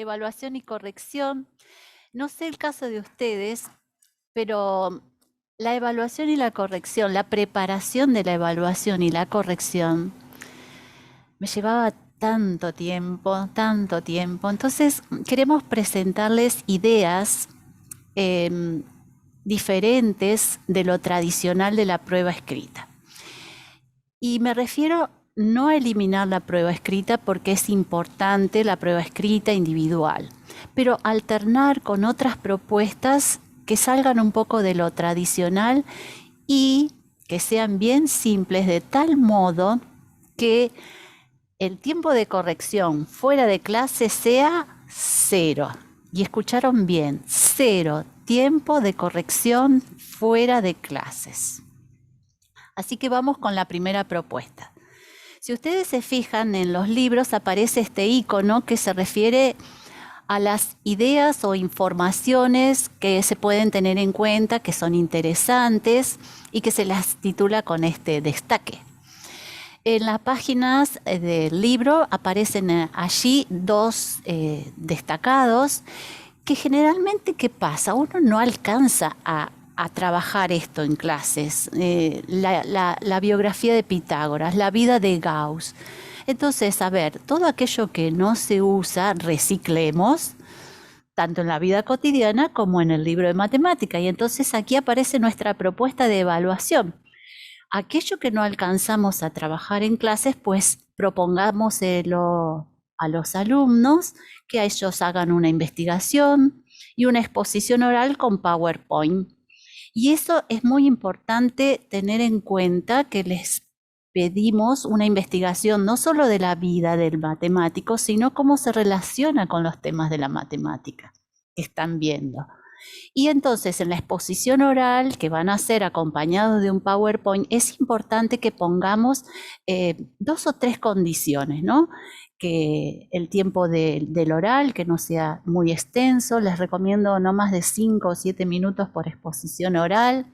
evaluación y corrección. No sé el caso de ustedes, pero la evaluación y la corrección, la preparación de la evaluación y la corrección, me llevaba tanto tiempo, tanto tiempo. Entonces, queremos presentarles ideas em, diferentes de lo tradicional de la prueba escrita. Y me refiero no a eliminar la prueba escrita porque es importante la prueba escrita individual, pero alternar con otras propuestas que salgan un poco de lo tradicional y que sean bien simples de tal modo que el tiempo de corrección fuera de clase sea 0. Y escucharon bien, 0 tiempo de corrección fuera de clases. Así que vamos con la primera propuesta. Si ustedes se fijan en los libros aparece este icono que se refiere a las ideas o informaciones que se pueden tener en cuenta, que son interesantes y que se las titula con este destaque. En las páginas del libro aparecen allí dos destacados que generalmente, ¿qué pasa? Uno no alcanza a trabajar esto en clases, la biografía de Pitágoras, la vida de Gauss. Entonces, a ver, todo aquello que no se usa, reciclemos, tanto en la vida cotidiana como en el libro de matemática. Y entonces aquí aparece nuestra propuesta de evaluación. Aquello que no alcanzamos a trabajar en clases, pues propongámoslo a los alumnos, que ellos hagan una investigación y una exposición oral con PowerPoint. Y eso es muy importante tener en cuenta, que les pedimos una investigación no solo de la vida del matemático, sino cómo se relaciona con los temas de la matemática que están viendo. Y entonces en la exposición oral que van a hacer acompañados de un PowerPoint, es importante que pongamos 2 o 3 condiciones, ¿no? Que el tiempo del oral, que no sea muy extenso, les recomiendo no más de 5 o 7 minutos por exposición oral.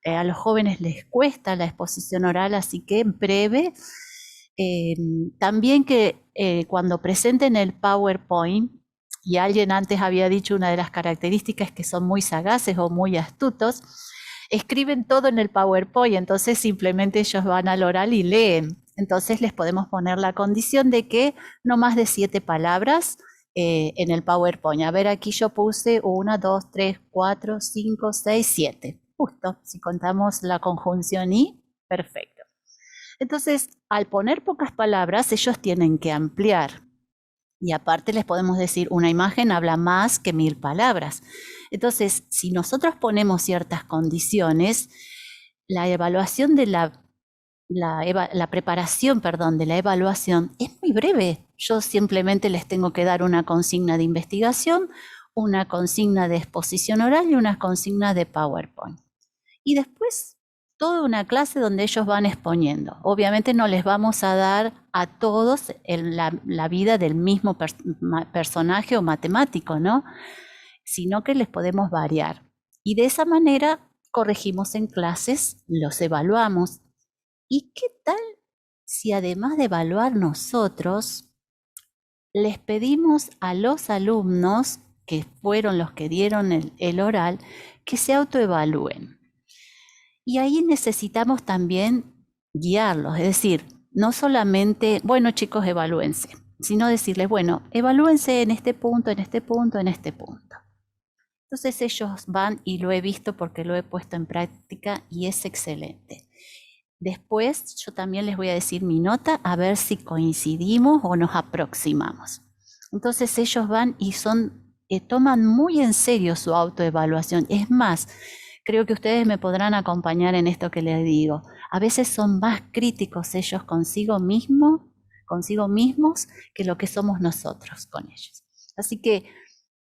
A los jóvenes les cuesta la exposición oral, así que breve. También que cuando presenten el PowerPoint, y alguien antes había dicho una de las características que son muy sagaces o muy astutos, escriben todo en el PowerPoint, entonces simplemente ellos van al oral y leen. Entonces les podemos poner la condición de que no más de 7 palabras en el PowerPoint. A ver, aquí yo puse 1, 2, 3, 4, 5, 6, 7. Justo, si contamos la conjunción y, perfecto. Entonces, al poner pocas palabras, ellos tienen que ampliar. Y aparte les podemos decir, una imagen habla más que 1000 palabras. Entonces, si nosotros ponemos ciertas condiciones, la evaluación de la preparación, perdón, de la evaluación es muy breve. Yo simplemente les tengo que dar una consigna de investigación, una consigna de exposición oral y una consigna de PowerPoint. Y después toda una clase donde ellos van exponiendo. Obviamente no les vamos a dar a todos la vida del mismo personaje o matemático, ¿no? Sino que les podemos variar. Y de esa manera corregimos en clases, los evaluamos. ¿Y qué tal si además de evaluar nosotros, les pedimos a los alumnos, que fueron los que dieron el oral, que se autoevalúen? Y ahí necesitamos también guiarlos, es decir, no solamente, bueno chicos, evalúense, sino decirles, bueno, evalúense en este punto, en este punto, en este punto. Entonces ellos van, y lo he visto porque lo he puesto en práctica y es excelente. Después yo también les voy a decir mi nota, a ver si coincidimos o nos aproximamos. Entonces ellos van y toman muy en serio su autoevaluación. Es más, creo que ustedes me podrán acompañar en esto que les digo. A veces son más críticos ellos consigo mismos, que lo que somos nosotros con ellos. Así que,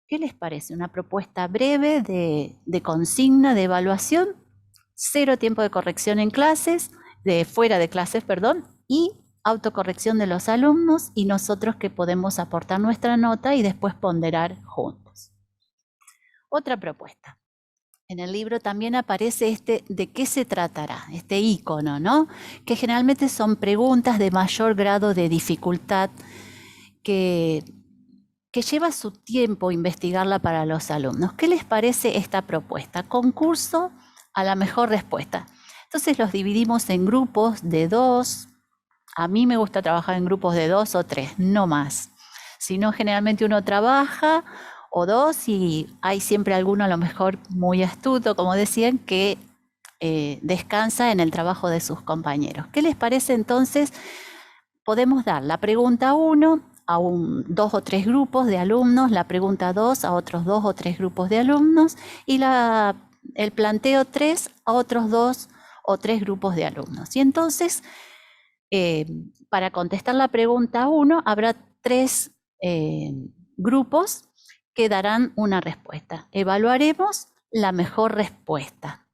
¿qué les parece? Una propuesta breve de consigna, de evaluación, 0 tiempo de corrección en clases, fuera de clases, perdón, y autocorrección de los alumnos y nosotros que podemos aportar nuestra nota y después ponderar juntos. Otra propuesta. En el libro también aparece de qué se tratará, este icono, ¿no? Que generalmente son preguntas de mayor grado de dificultad que que lleva su tiempo investigarla para los alumnos. ¿Qué les parece esta propuesta? Concurso a la mejor respuesta. Entonces los dividimos en grupos de 2. A mí me gusta trabajar en grupos de 2 o 3, no más. Si no, generalmente uno trabaja o 2 y hay siempre alguno a lo mejor muy astuto, como decían, que descansa en el trabajo de sus compañeros. ¿Qué les parece entonces? Podemos dar la pregunta 1 a 2 o 3 grupos de alumnos, la pregunta 2 a otros 2 o 3 grupos de alumnos y el planteo 3 a otros 2 o 3 grupos de alumnos. Y entonces, para contestar la pregunta 1, habrá 3 grupos que darán una respuesta. Evaluaremos la mejor respuesta.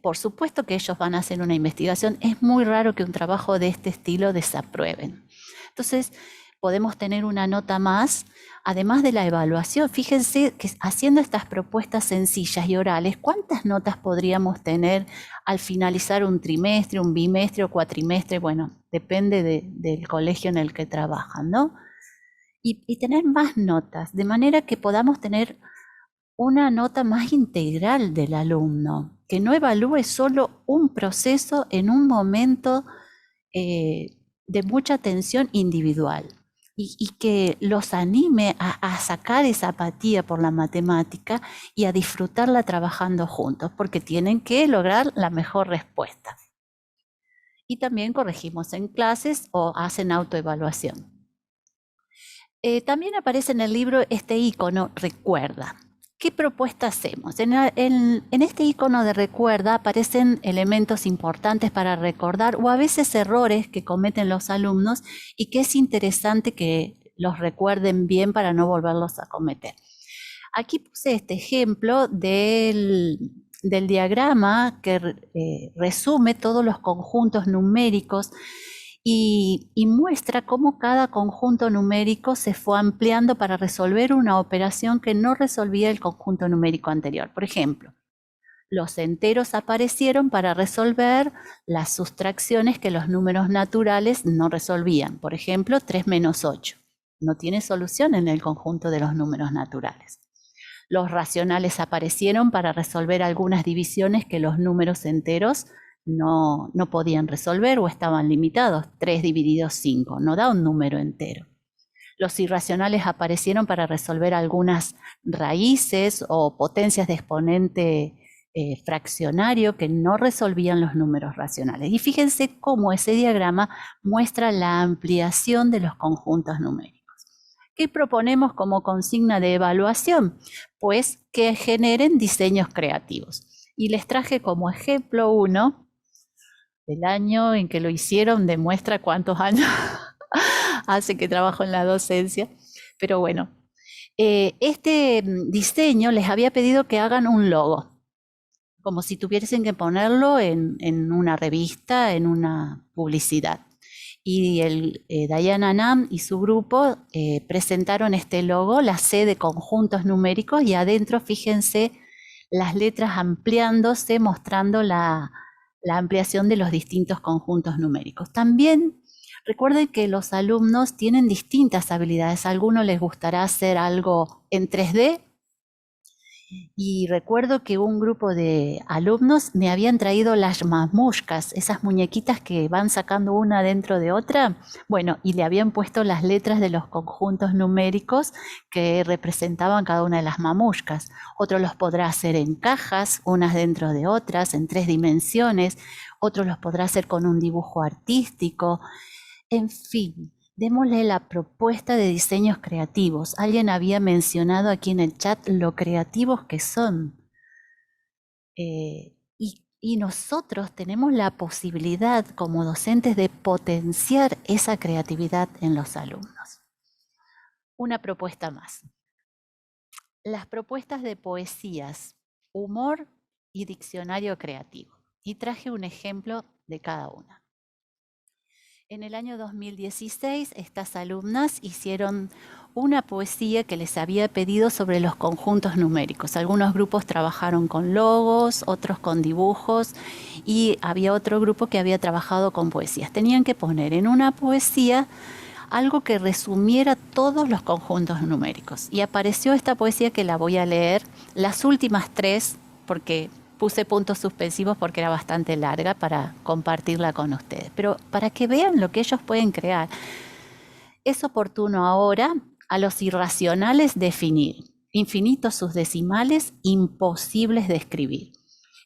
Por supuesto que ellos van a hacer una investigación. Es muy raro que un trabajo de este estilo desaprueben. Entonces, podemos tener una nota más, además de la evaluación. Fíjense que haciendo estas propuestas sencillas y orales, ¿cuántas notas podríamos tener al finalizar un trimestre, un bimestre o cuatrimestre? Bueno, depende del colegio en el que trabajan, ¿no? Y tener más notas, de manera que podamos tener una nota más integral del alumno, que no evalúe solo un proceso en un momento de mucha tensión individual y que los anime a sacar esa apatía por la matemática y a disfrutarla trabajando juntos, porque tienen que lograr la mejor respuesta. Y también corregimos en clases o hacen autoevaluación. También aparece en el libro este icono recuerda. ¿Qué propuesta hacemos? En este icono de recuerda aparecen elementos importantes para recordar o a veces errores que cometen los alumnos y que es interesante que los recuerden bien para no volverlos a cometer. Aquí puse este ejemplo del diagrama que resume todos los conjuntos numéricos y muestra cómo cada conjunto numérico se fue ampliando para resolver una operación que no resolvía el conjunto numérico anterior. Por ejemplo, los enteros aparecieron para resolver las sustracciones que los números naturales no resolvían. Por ejemplo, 3 menos 8. No tiene solución en el conjunto de los números naturales. Los racionales aparecieron para resolver algunas divisiones que los números enteros no podían resolver o estaban limitados. 3 dividido 5 no da un número entero. Los irracionales aparecieron para resolver algunas raíces o potencias de exponente fraccionario que no resolvían los números racionales. Y fíjense cómo ese diagrama muestra la ampliación de los conjuntos numéricos. ¿Qué proponemos como consigna de evaluación? Pues que generen diseños creativos. Y les traje como ejemplo uno. El año en que lo hicieron demuestra cuántos años hace que trabajo en la docencia. Pero bueno, este diseño les había pedido que hagan un logo, como si tuviesen que ponerlo en una revista, en una publicidad. Y Diana Nam y su grupo presentaron este logo, la C de conjuntos numéricos, y adentro, fíjense, las letras ampliándose, mostrando la ampliación de los distintos conjuntos numéricos. También recuerden que los alumnos tienen distintas habilidades. A algunos les gustará hacer algo en 3D. Y recuerdo que un grupo de alumnos me habían traído las mamushkas, esas muñequitas que van sacando una dentro de otra. Bueno, y le habían puesto las letras de los conjuntos numéricos que representaban cada una de las mamushkas. Otro los podrá hacer en cajas, unas dentro de otras, en 3 dimensiones. Otro los podrá hacer con un dibujo artístico. En fin. Démosle la propuesta de diseños creativos. Alguien había mencionado aquí en el chat lo creativos que son. Y nosotros tenemos la posibilidad como docentes de potenciar esa creatividad en los alumnos. Una propuesta más. Las propuestas de poesías, humor y diccionario creativo. Y traje un ejemplo de cada una. En el año 2016, estas alumnas hicieron una poesía que les había pedido sobre los conjuntos numéricos. Algunos grupos trabajaron con logos, otros con dibujos y había otro grupo que había trabajado con poesías. Tenían que poner en una poesía algo que resumiera todos los conjuntos numéricos. Y apareció esta poesía que la voy a leer, las últimas 3, porque puse puntos suspensivos porque era bastante larga para compartirla con ustedes. Pero para que vean lo que ellos pueden crear, es oportuno ahora a los irracionales definir. Infinitos sus decimales, imposibles de escribir.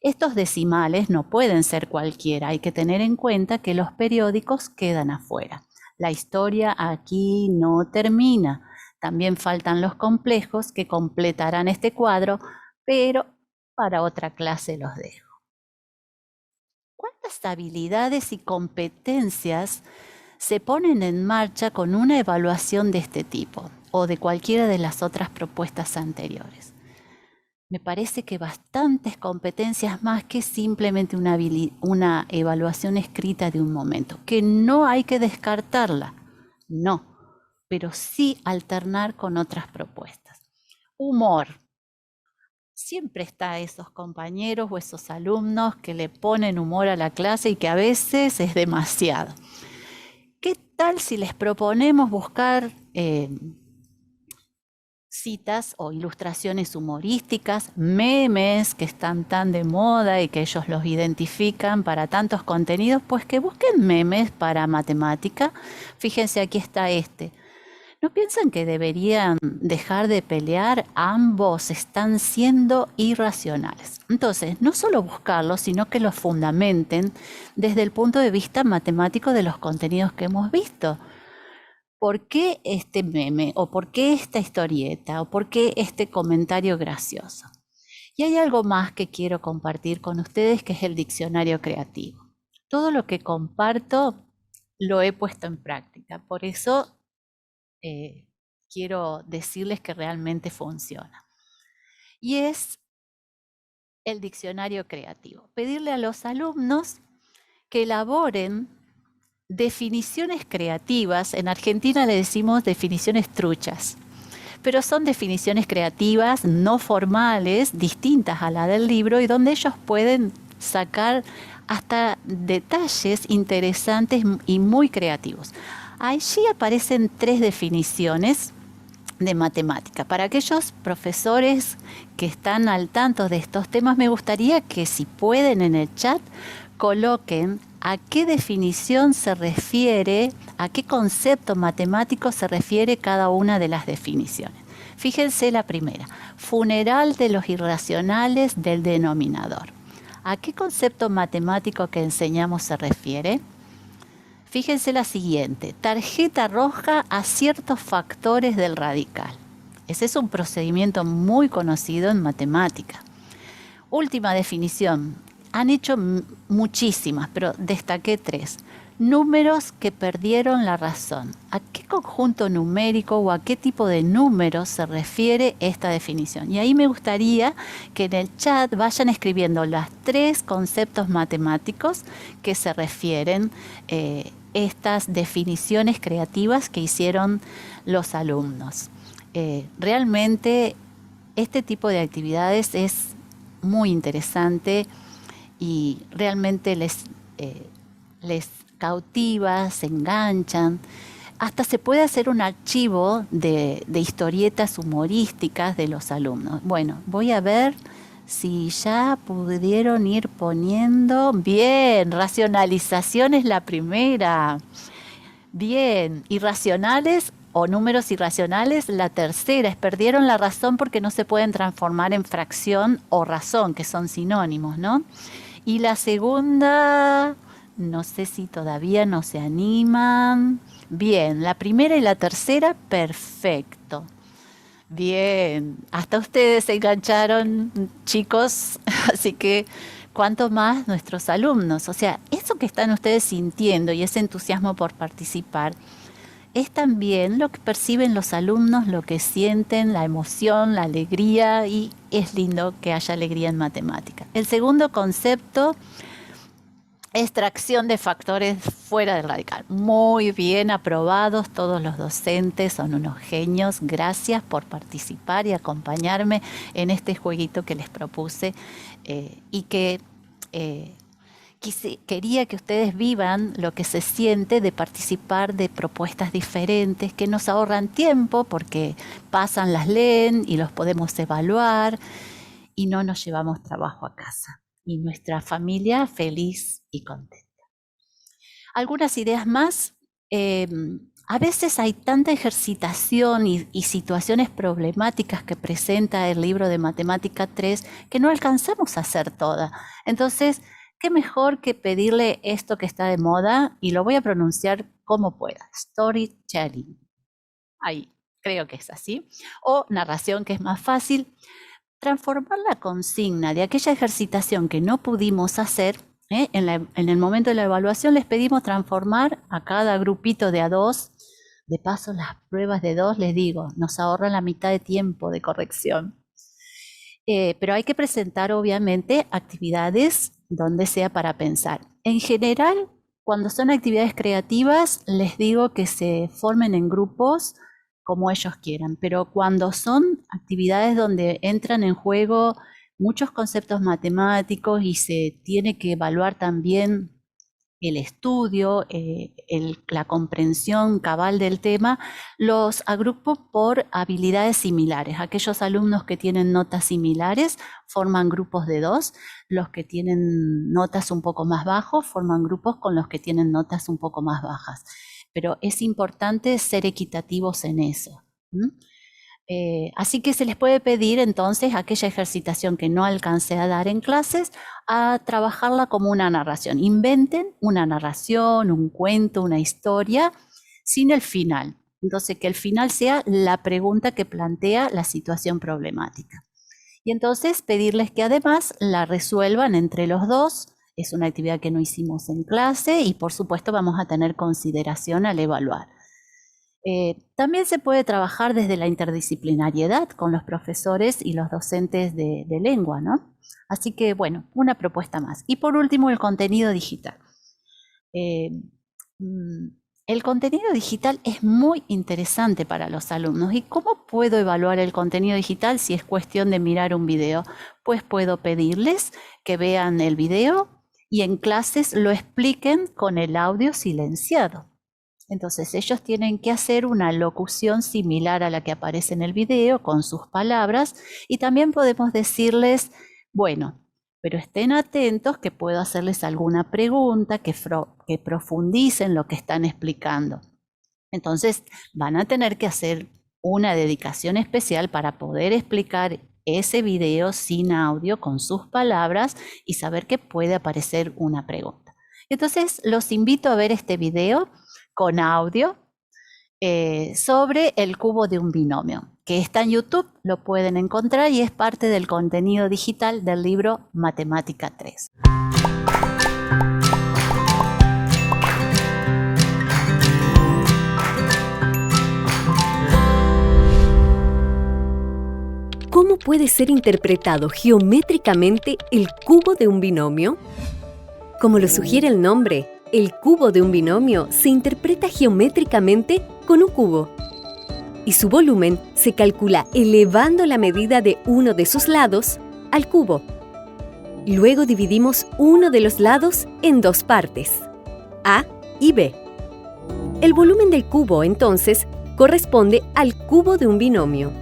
Estos decimales no pueden ser cualquiera, hay que tener en cuenta que los periódicos quedan afuera. La historia aquí no termina. También faltan los complejos que completarán este cuadro, pero para otra clase los dejo. ¿Cuántas habilidades y competencias se ponen en marcha con una evaluación de este tipo o de cualquiera de las otras propuestas anteriores? Me parece que bastantes competencias más que simplemente una evaluación escrita de un momento, que no hay que descartarla, no, pero sí alternar con otras propuestas. Humor. Siempre está esos compañeros o esos alumnos que le ponen humor a la clase y que a veces es demasiado. ¿Qué tal si les proponemos buscar citas o ilustraciones humorísticas, memes que están tan de moda y que ellos los identifican para tantos contenidos? Pues que busquen memes para matemática. Fíjense, aquí está este. ¿No piensan que deberían dejar de pelear? Ambos están siendo irracionales. Entonces, no solo buscarlos, sino que los fundamenten desde el punto de vista matemático de los contenidos que hemos visto. ¿Por qué este meme? ¿O por qué esta historieta? ¿O por qué este comentario gracioso? Y hay algo más que quiero compartir con ustedes, que es el diccionario creativo. Todo lo que comparto lo he puesto en práctica. Por eso quiero decirles que realmente funciona. Y es el diccionario creativo. Pedirle a los alumnos que elaboren definiciones creativas. En Argentina le decimos definiciones truchas, pero son definiciones creativas no formales, distintas a la del libro, y donde ellos pueden sacar hasta detalles interesantes y muy creativos. Allí aparecen 3 definiciones de matemática. Para aquellos profesores que están al tanto de estos temas, me gustaría que, si pueden, en el chat coloquen a qué definición se refiere, a qué concepto matemático se refiere cada una de las definiciones. Fíjense la primera: funeral de los irracionales del denominador. ¿A qué concepto matemático que enseñamos se refiere? Fíjense la siguiente: tarjeta roja a ciertos factores del radical. Ese es un procedimiento muy conocido en matemática. Última definición. Han hecho muchísimas, pero destaqué 3. Números que perdieron la razón. ¿A qué conjunto numérico o a qué tipo de números se refiere esta definición? Y ahí me gustaría que en el chat vayan escribiendo los 3 conceptos matemáticos que se refieren estas definiciones creativas que hicieron los alumnos. Realmente este tipo de actividades es muy interesante y realmente les cautiva, se enganchan. Hasta se puede hacer un archivo de historietas humorísticas de los alumnos. Bueno, voy a ver si ya pudieron ir poniendo. Bien, racionalización es la primera. Bien, irracionales o números irracionales, la tercera es perdieron la razón porque no se pueden transformar en fracción o razón, que son sinónimos, ¿no? Y la segunda, no sé si todavía no se animan. Bien, la primera y la tercera, perfecto. Bien, hasta ustedes se engancharon, chicos, así que cuánto más nuestros alumnos. O sea, eso que están ustedes sintiendo y ese entusiasmo por participar es también lo que perciben los alumnos, lo que sienten, la emoción, la alegría, y es lindo que haya alegría en matemáticas. El segundo concepto, extracción de factores fuera del radical. Muy bien aprobados, todos los docentes son unos genios. Gracias por participar y acompañarme en este jueguito que les propuse y que quería que ustedes vivan lo que se siente de participar de propuestas diferentes que nos ahorran tiempo porque pasan, las leen y los podemos evaluar y no nos llevamos trabajo a casa. Y nuestra familia feliz y contenta. Algunas ideas más. A veces hay tanta ejercitación y situaciones problemáticas que presenta el libro de Matemática 3 que no alcanzamos a hacer toda. Entonces, qué mejor que pedirle esto que está de moda, y lo voy a pronunciar como pueda, storytelling. Ahí, creo que es así. O narración, que es más fácil. Transformar la consigna de aquella ejercitación que no pudimos hacer. En el momento de la evaluación les pedimos transformar a cada grupito de a 2. De paso, las pruebas de 2, les digo, nos ahorran la mitad de tiempo de corrección. Pero hay que presentar, obviamente, actividades donde sea para pensar. En general, cuando son actividades creativas, les digo que se formen en grupos como ellos quieran, pero cuando son actividades donde entran en juego muchos conceptos matemáticos y se tiene que evaluar también el estudio, la comprensión cabal del tema, los agrupo por habilidades similares. Aquellos alumnos que tienen notas similares forman grupos de 2, los que tienen notas un poco más bajos forman grupos con los que tienen notas un poco más bajas. Pero es importante ser equitativos en eso. Así que se les puede pedir entonces aquella ejercitación que no alcancé a dar en clases, a trabajarla como una narración. Inventen una narración, un cuento, una historia, sin el final. Entonces, que el final sea la pregunta que plantea la situación problemática. Y entonces pedirles que además la resuelvan entre los dos. Es una actividad que no hicimos en clase y por supuesto vamos a tener consideración al evaluar. También se puede trabajar desde la interdisciplinariedad con los profesores y los docentes de lengua, ¿no? Así que, bueno, una propuesta más. Y por último, el contenido digital. El contenido digital es muy interesante para los alumnos. ¿Y cómo puedo evaluar el contenido digital si es cuestión de mirar un video? Pues puedo pedirles que vean el video y en clases lo expliquen con el audio silenciado. Entonces ellos tienen que hacer una locución similar a la que aparece en el video con sus palabras y también podemos decirles, bueno, pero estén atentos que puedo hacerles alguna pregunta que profundicen lo que están explicando. Entonces van a tener que hacer una dedicación especial para poder explicar ese video sin audio con sus palabras y saber que puede aparecer una pregunta. Entonces los invito a ver este video con audio sobre el cubo de un binomio, que está en YouTube, lo pueden encontrar y es parte del contenido digital del libro Matemática 3. ¿Cómo puede ser interpretado geométricamente el cubo de un binomio? Como lo sugiere el nombre, el cubo de un binomio se interpreta geométricamente con un cubo y su volumen se calcula elevando la medida de uno de sus lados al cubo. Luego dividimos uno de los lados en dos partes, A y B. El volumen del cubo, entonces, corresponde al cubo de un binomio.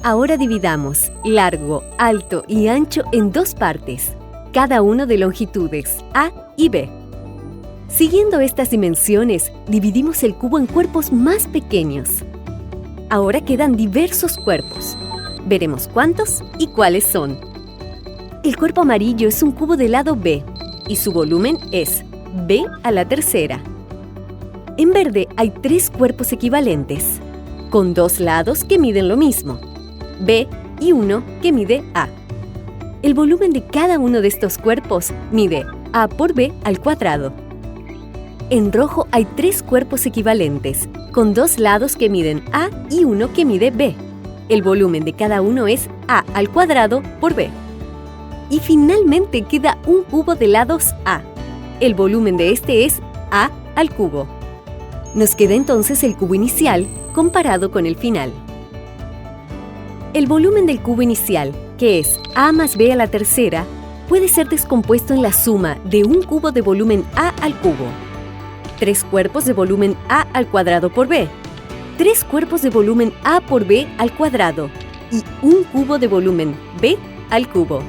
Ahora dividamos largo, alto y ancho en dos partes, cada uno de longitudes A y B. Siguiendo estas dimensiones, dividimos el cubo en cuerpos más pequeños. Ahora quedan diversos cuerpos. Veremos cuántos y cuáles son. El cuerpo amarillo es un cubo de lado B y su volumen es B a la tercera. En verde hay tres cuerpos equivalentes, con dos lados que miden lo mismo, B y uno que mide A. El volumen de cada uno de estos cuerpos mide A por B al cuadrado. En rojo hay tres cuerpos equivalentes, con dos lados que miden A y uno que mide B. El volumen de cada uno es A al cuadrado por B. Y finalmente queda un cubo de lados A. El volumen de este es A al cubo. Nos queda entonces el cubo inicial comparado con el final. El volumen del cubo inicial, que es A más B a la tercera, puede ser descompuesto en la suma de un cubo de volumen A al cubo, 3 cuerpos de volumen A al cuadrado por B, 3 cuerpos de volumen A por B al cuadrado y un cubo de volumen B al cubo.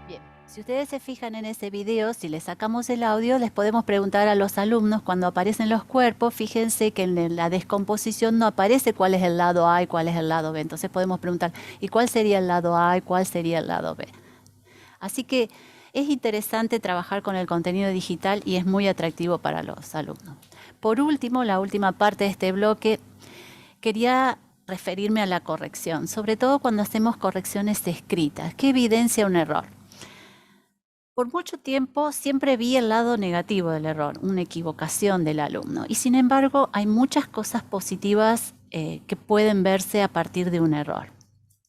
Bien, si ustedes se fijan en ese video, si le sacamos el audio, les podemos preguntar a los alumnos cuando aparecen los cuerpos, fíjense que en la descomposición no aparece cuál es el lado A y cuál es el lado B. Entonces podemos preguntar, ¿y cuál sería el lado A y cuál sería el lado B? Así que es interesante trabajar con el contenido digital y es muy atractivo para los alumnos. Por último, la última parte de este bloque, quería referirme a la corrección, sobre todo cuando hacemos correcciones escritas. ¿Qué evidencia un error? Por mucho tiempo siempre vi el lado negativo del error, una equivocación del alumno. Y sin embargo, hay muchas cosas positivas que pueden verse a partir de un error.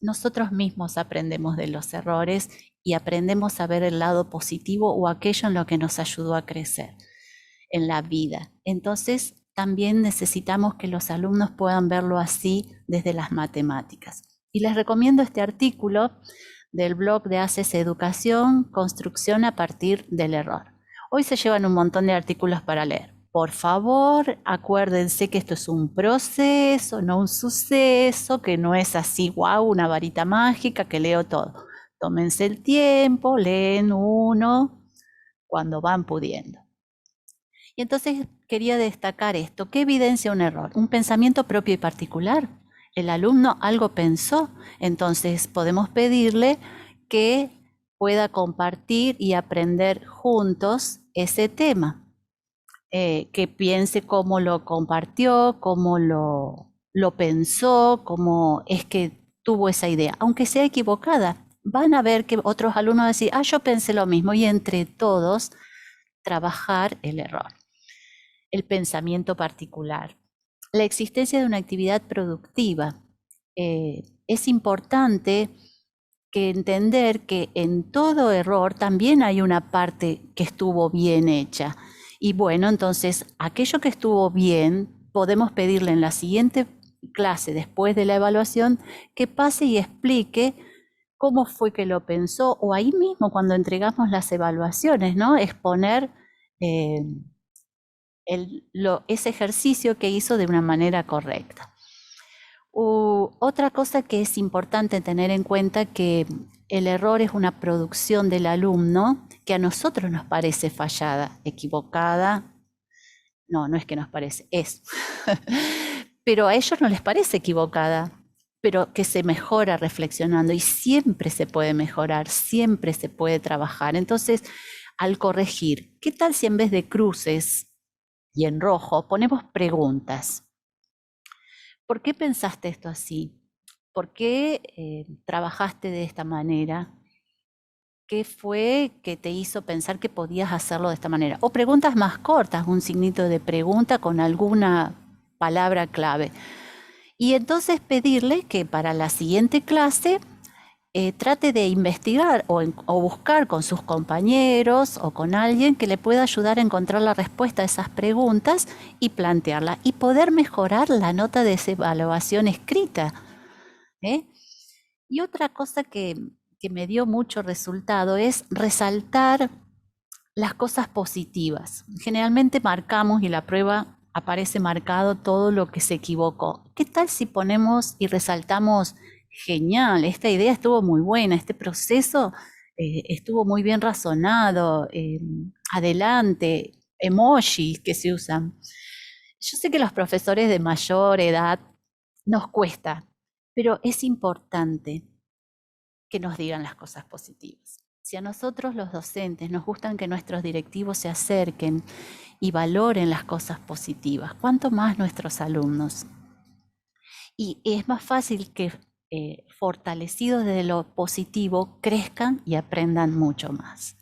Nosotros mismos aprendemos de los errores y aprendemos a ver el lado positivo o aquello en lo que nos ayudó a crecer en la vida. Entonces, también necesitamos que los alumnos puedan verlo así desde las matemáticas. Y les recomiendo este artículo del blog de ACES Educación, Construcción a partir del error. Hoy se llevan un montón de artículos para leer. Por favor, acuérdense que esto es un proceso, no un suceso, que no es así, wow, una varita mágica que leo todo. Tómense el tiempo, leen uno cuando van pudiendo. Y entonces quería destacar esto. ¿Qué evidencia un error? Un pensamiento propio y particular. El alumno algo pensó, entonces podemos pedirle que pueda compartir y aprender juntos ese tema. Que piense cómo lo compartió, cómo lo pensó, cómo es que tuvo esa idea, aunque sea equivocada. Van a ver que otros alumnos van a decir, yo pensé lo mismo, y entre todos trabajar el error. El pensamiento particular. La existencia de una actividad productiva. Es importante que entender que en todo error también hay una parte que estuvo bien hecha. Y bueno, entonces aquello que estuvo bien, podemos pedirle en la siguiente clase, después de la evaluación, que pase y explique cómo fue que lo pensó, o ahí mismo cuando entregamos las evaluaciones, ¿no? Exponer ese ejercicio que hizo de una manera correcta. Otra cosa que es importante tener en cuenta, que el error es una producción del alumno que a nosotros nos parece fallada, equivocada. No es que nos parece, es. Pero a ellos no les parece equivocada, pero que se mejora reflexionando, y siempre se puede mejorar, siempre se puede trabajar. Entonces, al corregir, ¿qué tal si en vez de cruces y en rojo ponemos preguntas? ¿Por qué pensaste esto así? ¿Por qué trabajaste de esta manera? ¿Qué fue que te hizo pensar que podías hacerlo de esta manera? O preguntas más cortas, un signito de pregunta con alguna palabra clave. Y entonces pedirle que para la siguiente clase trate de investigar o buscar con sus compañeros o con alguien que le pueda ayudar a encontrar la respuesta a esas preguntas y plantearla, y poder mejorar la nota de esa evaluación escrita. Y otra cosa que me dio mucho resultado es resaltar las cosas positivas. Generalmente marcamos, y la prueba aparece marcado todo lo que se equivocó. ¿Qué tal si ponemos y resaltamos: genial, esta idea estuvo muy buena, este proceso estuvo muy bien razonado, adelante, emojis que se usan? Yo sé que a los profesores de mayor edad nos cuesta, pero es importante que nos digan las cosas positivas. Si a nosotros los docentes nos gustan que nuestros directivos se acerquen y valoren las cosas positivas, ¿cuánto más nuestros alumnos? Y es más fácil que fortalecidos desde lo positivo crezcan y aprendan mucho más.